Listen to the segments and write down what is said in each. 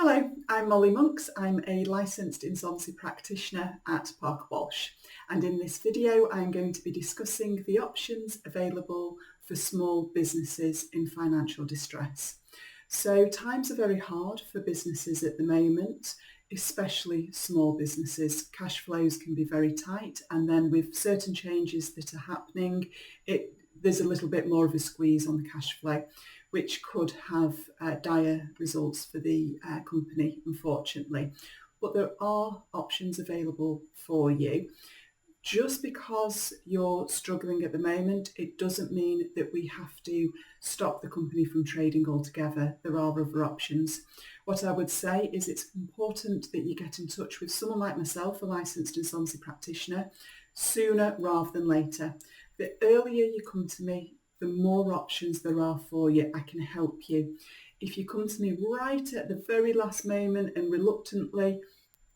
Hello, I'm Molly Monks. I'm a licensed insolvency practitioner at Parker Walsh, and in this video I'm going to be discussing the options available for small businesses in financial distress. So times are very hard for businesses at the moment, especially small businesses. Cash flows can be very tight, and then with certain changes that are happening, there's a little bit more of a squeeze on the cash flow, which could have dire results for the company, unfortunately. But there are options available for you. Just because you're struggling at the moment, it doesn't mean that we have to stop the company from trading altogether. There are other options. What I would say is it's important that you get in touch with someone like myself, a licensed insolvency practitioner, sooner rather than later. The earlier you come to me, the more options there are for you. I can help you. If you come to me right at the very last moment and reluctantly,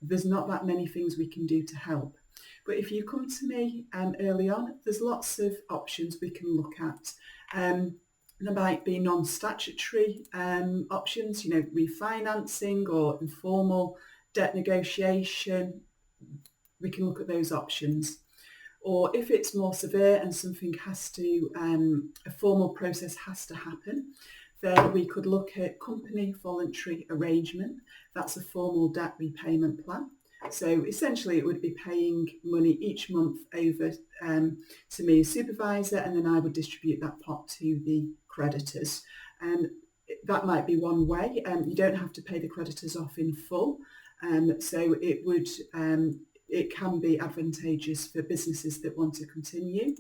there's not that many things we can do to help. But if you come to me early on, there's lots of options we can look at. There might be non-statutory options, refinancing or informal debt negotiation. We can look at those options. Or if it's more severe and something has to, a formal process has to happen, then we could look at company voluntary arrangement. That's a formal debt repayment plan. So essentially it would be paying money each month over to me as supervisor, and then I would distribute that pot to the creditors. That might be one way. You don't have to pay the creditors off in full. So it can be advantageous for businesses that want to continue.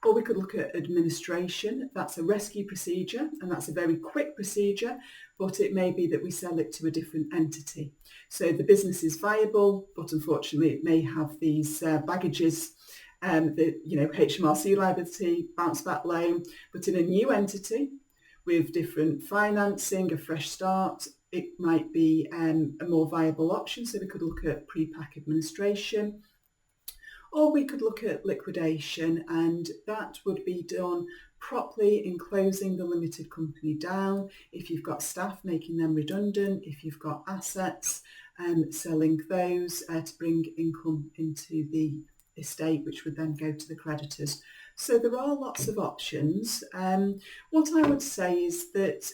Or we could look at administration. That's a rescue procedure, and that's a very quick procedure, but it may be that we sell it to a different entity. So the business is viable, but unfortunately it may have these baggages, HMRC liability, bounce back loan, but in a new entity with different financing, a fresh start, it might be a more viable option. So we could look at pre-pack administration, or we could look at liquidation, and that would be done properly in closing the limited company down. If you've got staff, making them redundant. If you've got assets, selling those to bring income into the estate, which would then go to the creditors. So there are lots of options. What I would say is that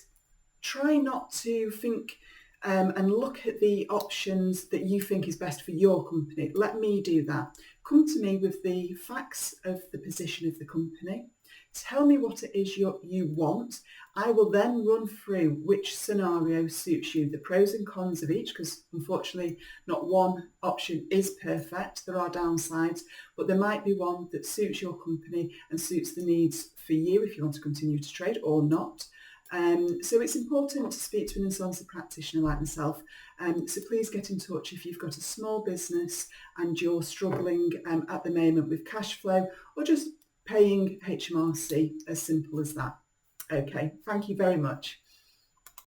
try not to think and look at the options that you think is best for your company. Let me do that. Come to me with the facts of the position of the company. Tell me what it is you want. I will then run through which scenario suits you, the pros and cons of each, because unfortunately not one option is perfect. There are downsides, but there might be one that suits your company and suits the needs for you if you want to continue to trade or not. So it's important to speak to an insolvency practitioner like myself. So please get in touch if you've got a small business and you're struggling at the moment with cash flow or just paying HMRC, as simple as that. Okay, thank you very much.